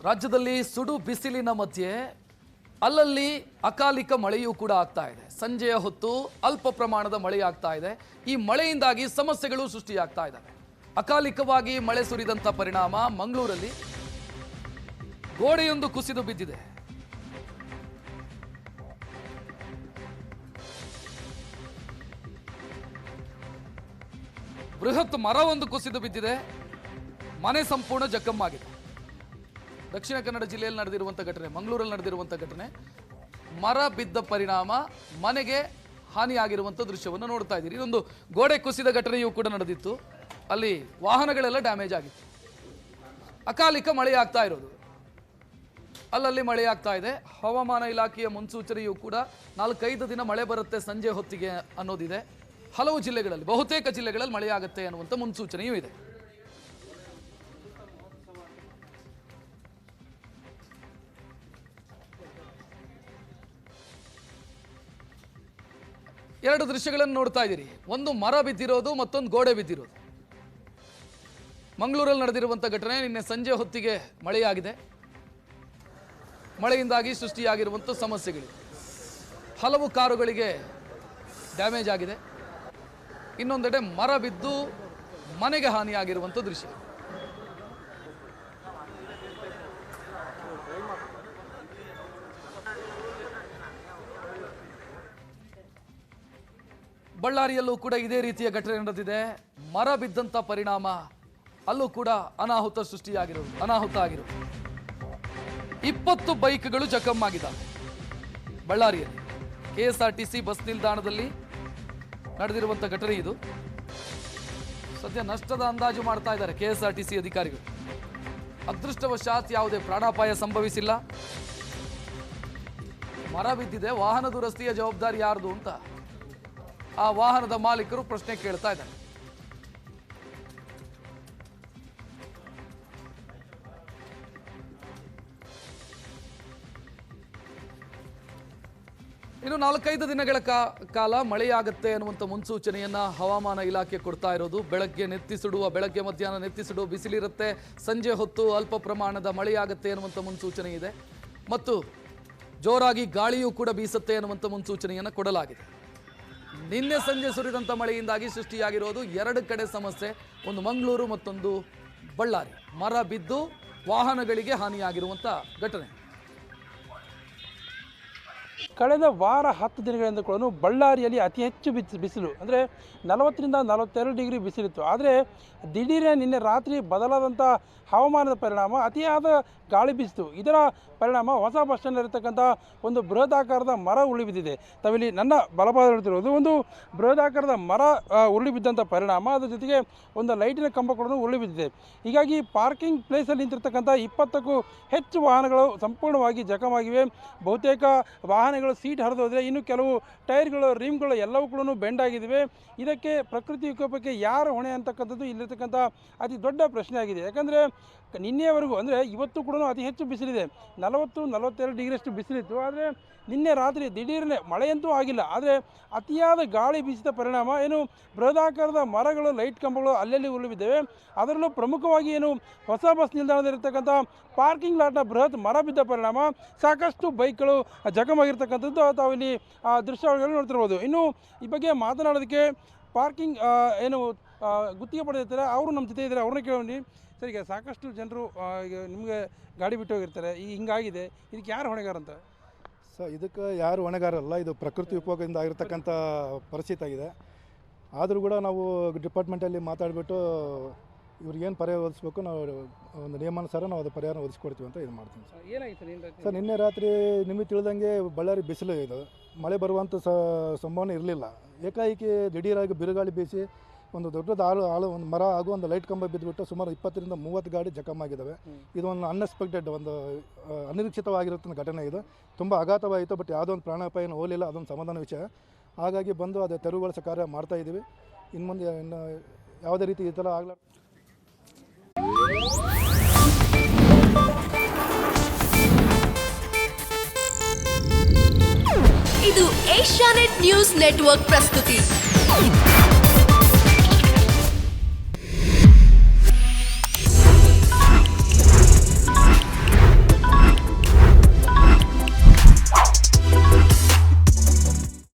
ರಾಜ್ಯದಲ್ಲಿ ಸುಡು ಬಿಸಿಲಿನ ಮಧ್ಯೆ ಅಲ್ಲಲ್ಲಿ ಅಕಾಲಿಕ ಮಳೆಯೂ ಕೂಡ ಆಗ್ತಾ ಇದೆ. ಸಂಜೆಯ ಹೊತ್ತು ಅಲ್ಪ ಪ್ರಮಾಣದ ಮಳೆ ಆಗ್ತಾ ಇದೆ. ಈ ಮಳೆಯಿಂದಾಗಿ ಸಮಸ್ಯೆಗಳು ಸೃಷ್ಟಿಯಾಗ್ತಾ ಇದ್ದಾವೆ. ಅಕಾಲಿಕವಾಗಿ ಮಳೆ ಸುರಿದಂತ ಪರಿಣಾಮ ಮಂಗಳೂರಲ್ಲಿ ಗೋಡೆಯೊಂದು ಕುಸಿದು ಬಿದ್ದಿದೆ. ಬೃಹತ್ ಮರವೊಂದು ಕುಸಿದು ಬಿದ್ದಿದೆ. ಮನೆ ಸಂಪೂರ್ಣ ಜಖಮ್ಮಾಗಿದೆ. ದಕ್ಷಿಣ ಕನ್ನಡ ಜಿಲ್ಲೆಯಲ್ಲಿ ನಡೆದಿರುವಂಥ ಘಟನೆ, ಮಂಗಳೂರಲ್ಲಿ ನಡೆದಿರುವಂಥ ಘಟನೆ. ಮರ ಬಿದ್ದ ಪರಿಣಾಮ ಮನೆಗೆ ಹಾನಿಯಾಗಿರುವಂಥ ದೃಶ್ಯವನ್ನು ನೋಡ್ತಾ ಇದ್ದೀರಿ. ಇದೊಂದು ಗೋಡೆ ಕುಸಿದ ಘಟನೆಯೂ ಕೂಡ ನಡೆದಿತ್ತು. ಅಲ್ಲಿ ವಾಹನಗಳೆಲ್ಲ ಡ್ಯಾಮೇಜ್ ಆಗಿತ್ತು. ಅಕಾಲಿಕ ಮಳೆ ಆಗ್ತಾ ಇರೋದು, ಅಲ್ಲಲ್ಲಿ ಮಳೆ ಆಗ್ತಾ ಇದೆ. ಹವಾಮಾನ ಇಲಾಖೆಯ ಮುನ್ಸೂಚನೆಯೂ ಕೂಡ 4-5 ದಿನ ಮಳೆ ಬರುತ್ತೆ ಸಂಜೆ ಹೊತ್ತಿಗೆ ಅನ್ನೋದಿದೆ. ಹಲವು ಜಿಲ್ಲೆಗಳಲ್ಲಿ, ಬಹುತೇಕ ಜಿಲ್ಲೆಗಳಲ್ಲಿ ಮಳೆ ಆಗುತ್ತೆ ಅನ್ನುವಂಥ ಮುನ್ಸೂಚನೆಯೂ ಇದೆ. ಎರಡು ದೃಶ್ಯಗಳನ್ನು ನೋಡ್ತಾ ಇದ್ದೀರಿ. ಒಂದು ಮರ ಬಿದ್ದಿರೋದು, ಮತ್ತೊಂದು ಗೋಡೆ ಬಿದ್ದಿರೋದು. ಮಂಗಳೂರಲ್ಲಿ ನಡೆದಿರುವಂಥ ಘಟನೆ. ನಿನ್ನೆ ಸಂಜೆ ಹೊತ್ತಿಗೆ ಮಳೆಯಾಗಿದೆ. ಮಳೆಯಿಂದಾಗಿ ಸೃಷ್ಟಿಯಾಗಿರುವಂಥ ಸಮಸ್ಯೆಗಳಿವೆ. ಹಲವು ಕಾರುಗಳಿಗೆ ಡ್ಯಾಮೇಜ್ ಆಗಿದೆ. ಇನ್ನೊಂದೆಡೆ ಮರ ಬಿದ್ದು ಮನೆಗೆ ಹಾನಿಯಾಗಿರುವಂಥ ದೃಶ್ಯ. ಬಳ್ಳಾರಿಯಲ್ಲೂ ಕೂಡ ಇದೇ ರೀತಿಯ ಘಟನೆ ನಡೆದಿದೆ. ಮರ ಬಿದ್ದಂಥ ಪರಿಣಾಮ ಅಲ್ಲೂ ಕೂಡ ಅನಾಹುತ ಆಗಿರೋದು. 20 ಬೈಕ್ಗಳು ಜಖಮ್ಮಾಗಿದ್ದಾವೆ. ಬಳ್ಳಾರಿಯಲ್ಲಿ KSRTC ಬಸ್ ನಿಲ್ದಾಣದಲ್ಲಿ ನಡೆದಿರುವಂಥ ಘಟನೆ ಇದು. ಸದ್ಯ ನಷ್ಟದ ಅಂದಾಜು ಮಾಡ್ತಾ ಇದ್ದಾರೆ KSRTC ಅಧಿಕಾರಿಗಳು. ಅದೃಷ್ಟವಶಾತ್ ಯಾವುದೇ ಪ್ರಾಣಾಪಾಯ ಸಂಭವಿಸಿಲ್ಲ. ಮರ ಬಿದ್ದಿದೆ, ವಾಹನ ದುರಸ್ತಿಯ ಜವಾಬ್ದಾರಿ ಯಾರ್ದು ಅಂತ ಆ ವಾಹನದ ಮಾಲೀಕರು ಪ್ರಶ್ನೆ ಕೇಳ್ತಾ ಇದ್ದಾರೆ. ಇನ್ನು 4-5 ದಿನಗಳ ಕಾಲ ಮಳೆಯಾಗುತ್ತೆ ಅನ್ನುವಂಥ ಮುನ್ಸೂಚನೆಯನ್ನ ಹವಾಮಾನ ಇಲಾಖೆ ಕೊಡ್ತಾ ಇರೋದು. ಬೆಳಗ್ಗೆ ಮಧ್ಯಾಹ್ನ ನೆತ್ತಿಸಿಡುವ ಬಿಸಿಲಿರುತ್ತೆ. ಸಂಜೆ ಹೊತ್ತು ಅಲ್ಪ ಪ್ರಮಾಣದ ಮಳೆಯಾಗುತ್ತೆ ಅನ್ನುವಂಥ ಮುನ್ಸೂಚನೆ ಇದೆ. ಮತ್ತು ಜೋರಾಗಿ ಗಾಳಿಯೂ ಕೂಡ ಬೀಸುತ್ತೆ ಅನ್ನುವಂಥ ಮುನ್ಸೂಚನೆಯನ್ನು ಕೊಡಲಾಗಿದೆ. ನಿನ್ನೆ ಸಂಜೆ ಸುರಿದಂಥ ಮಳೆಯಿಂದಾಗಿ ಸೃಷ್ಟಿಯಾಗಿರೋದು 2 ಕಡೆ ಸಮಸ್ಯೆ. ಒಂದು ಮಂಗಳೂರು, ಮತ್ತೊಂದು ಬಳ್ಳಾರಿ. ಮರ ಬಿದ್ದು ವಾಹನಗಳಿಗೆ ಹಾನಿಯಾಗಿರುವಂಥ ಘಟನೆ. ಕಳೆದ ವಾರ 10 ದಿನಗಳಿಂದ ಕೂಡ ಬಳ್ಳಾರಿಯಲ್ಲಿ ಅತಿ ಹೆಚ್ಚು ಬಿಸಿಲು, ಅಂದರೆ 40ರಿಂದ 42 ಡಿಗ್ರಿ ಬಿಸಿಲಿತ್ತು. ಆದರೆ ದಿಢೀರೇ ನಿನ್ನೆ ರಾತ್ರಿ ಬದಲಾದಂಥ ಹವಾಮಾನದ ಪರಿಣಾಮ ಅತಿಯಾದ ಗಾಳಿ ಬೀಸಿತು. ಇದರ ಪರಿಣಾಮ ಹೊಸ ಬಸ್ ಸ್ಟ್ಯಾಂಡ್ ಇರತಕ್ಕಂಥ ಒಂದು ಬೃಹದಾಕಾರದ ಮರ ಉರುಳಿ ಬಿದ್ದಿದೆ. ತಾವಿಲ್ಲಿ ನನ್ನ ಬಲಭಾಗ ಹೇಳ್ತಿರೋದು ಒಂದು ಬೃಹದಾಕಾರದ ಮರ ಉರುಳಿ ಬಿದ್ದಂಥ ಪರಿಣಾಮ, ಅದರ ಜೊತೆಗೆ ಒಂದು ಲೈಟಿನ ಕಂಬ ಕೂಡ ಉರುಳಿ ಬಿದ್ದಿದೆ. ಹೀಗಾಗಿ ಪಾರ್ಕಿಂಗ್ ಪ್ಲೇಸಲ್ಲಿ ನಿಂತಿರ್ತಕ್ಕಂಥ 20ಕ್ಕೂ ಹೆಚ್ಚು ವಾಹನಗಳು ಸಂಪೂರ್ಣವಾಗಿ ಜಖಮಾಗಿವೆ. ಬಹುತೇಕ ವಾಹನಗಳು ಸೀಟ್ ಹರಿದೋದ್ರೆ, ಇನ್ನು ಕೆಲವು ಟೈರ್ಗಳು, ರಿಮ್ಗಳು ಎಲ್ಲವೂ ಕೂಡ ಬೆಂಡ್ ಆಗಿವೆ. ಇದಕ್ಕೆ ಪ್ರಕೃತಿ ವಿಕೋಪಕ್ಕೆ ಯಾರು ಹೊಣೆ ಅಂತಕ್ಕಂಥದ್ದು ಇಲ್ಲಿರ್ತಕ್ಕಂಥ ಅತಿ ದೊಡ್ಡ ಪ್ರಶ್ನೆ ಆಗಿದೆ. ಯಾಕಂದರೆ ನಿನ್ನೆಯವರೆಗೂ, ಅಂದರೆ ಇವತ್ತು ಕೂಡ ಅತಿ ಹೆಚ್ಚು ಬಿಸಿಲಿದೆ. 40-42 ಡಿಗ್ರಿಯಷ್ಟು ಬಿಸಿಲಿತ್ತು. ಆದರೆ ನಿನ್ನೆ ರಾತ್ರಿ ದಿಢೀರನೆ ಮಳೆಯಂತೂ ಆಗಿಲ್ಲ, ಆದರೆ ಅತಿಯಾದ ಗಾಳಿ ಬೀಸಿದ ಪರಿಣಾಮ ಏನು ಬೃಹದಾಕಾರದ ಮರಗಳು, ಲೈಟ್ ಕಂಬಗಳು ಅಲ್ಲಲ್ಲಿ ಉರುಳಿ ಬಿದ್ದೇವೆ. ಅದರಲ್ಲೂ ಪ್ರಮುಖವಾಗಿ ಏನು ಹೊಸ ಬಸ್ ನಿಲ್ದಾಣದಲ್ಲಿರ್ತಕ್ಕಂಥ ಪಾರ್ಕಿಂಗ್ ಲಾಟ್ನ ಬೃಹತ್ ಮರ ಬಿದ್ದ ಪರಿಣಾಮ ಸಾಕಷ್ಟು ಬೈಕ್ಗಳು ಜಖಮಾಗಿರ್ತಕ್ಕಂಥದ್ದು ತಾವಿಲ್ಲಿ ದೃಶ್ಯಾವಳಿಗಳು ನೋಡ್ತಿರ್ಬೋದು. ಇನ್ನು ಈ ಬಗ್ಗೆ ಮಾತನಾಡೋದಕ್ಕೆ ಪಾರ್ಕಿಂಗ್ ಏನು ಗುತ್ತಿಗೆ ಪಡೆದಿರ್ತಾರೆ ಅವರು ನಮ್ಮ ಜೊತೆ ಇದ್ದಾರೆ. ಅವ್ರನ್ನ ಕೇಳೋಣ. ಸರ್, ಈಗ ಸಾಕಷ್ಟು ಜನರು ಈಗ ನಿಮಗೆ ಗಾಡಿ ಬಿಟ್ಟು ಹೋಗಿರ್ತಾರೆ, ಈಗ ಹಿಂಗಾಗಿದೆ, ಇದಕ್ಕೆ ಯಾರು ಹೊಣೆಗಾರ ಅಂತ? ಸರ್, ಇದಕ್ಕೆ ಯಾರು ಹೊಣೆಗಾರಲ್ಲ. ಇದು ಪ್ರಕೃತಿ ವಿಕೋಪದಿಂದ ಆಗಿರ್ತಕ್ಕಂಥ ಪರಿಸ್ಥಿತಿ ಆಗಿದೆ. ಆದರೂ ಕೂಡ ನಾವು ಡಿಪಾರ್ಟ್ಮೆಂಟಲ್ಲಿ ಮಾತಾಡಿಬಿಟ್ಟು ಇವ್ರಿಗೇನು ಪರಿಹಾರ ಒದಗಿಸ್ಬೇಕು, ನಾವು ಒಂದು ನಿಯಮಾನುಸಾರ ನಾವು ಅದು ಪರಿಹಾರ ಒದಗಿಸ್ಕೊಡ್ತೀವಿ ಅಂತ ಇದು ಮಾಡ್ತೀವಿ. ಏನಾಗಿತ್ತು ಸರ್, ನಿನ್ನೆ ರಾತ್ರಿ ನಿಮಗೆ ತಿಳಿದಂಗೆ ಬಳ್ಳಾರಿ ಬಿಸಿಲು ಇದು, ಮಳೆ ಬರುವಂಥ ಸಂಭಾವನೆ ಇರಲಿಲ್ಲ. ಏಕಾಏಕಿ ದಿಢೀರಾಗಿ ಬಿರುಗಾಳಿ ಬೀಸಿ ಒಂದು ದೊಡ್ಡದು ಒಂದು ಮರ ಹಾಗೂ ಒಂದು ಲೈಟ್ ಕಂಬ ಬಿದ್ದುಬಿಟ್ಟು ಸುಮಾರು 20ರಿಂದ 30 ಗಾಡಿ ಜಖಮಾಗಿದ್ದಾವೆ. ಇದು ಒಂದು ಅನ್ಎಕ್ಸ್ಪೆಕ್ಟೆಡ್, ಒಂದು ಅನಿರೀಕ್ಷಿತವಾಗಿರುತ್ತ ಘಟನೆ. ಇದು ತುಂಬ ಆಘಾತವಾಯಿತು. ಬಟ್ ಯಾವುದೋ ಒಂದು ಪ್ರಾಣಾಪಾಯನ ಹೋಗಲಿಲ್ಲ, ಅದೊಂದು ಸಮಾಧಾನ ವಿಷಯ. ಹಾಗಾಗಿ ಬಂದು ಅದು ತೆರವುಗೊಳಿಸೋ ಕಾರ್ಯ ಮಾಡ್ತಾಯಿದ್ದೀವಿ. ಇನ್ನು ಮುಂದೆ ಯಾವುದೇ ರೀತಿ ಈ ಥರ ಆಗಲ್ಲ. ಇದು ಏಷ್ಯಾನೆಟ್ ನ್ಯೂಸ್ ನೆಟ್ವರ್ಕ್ ಪ್ರಸ್ತುತಿ.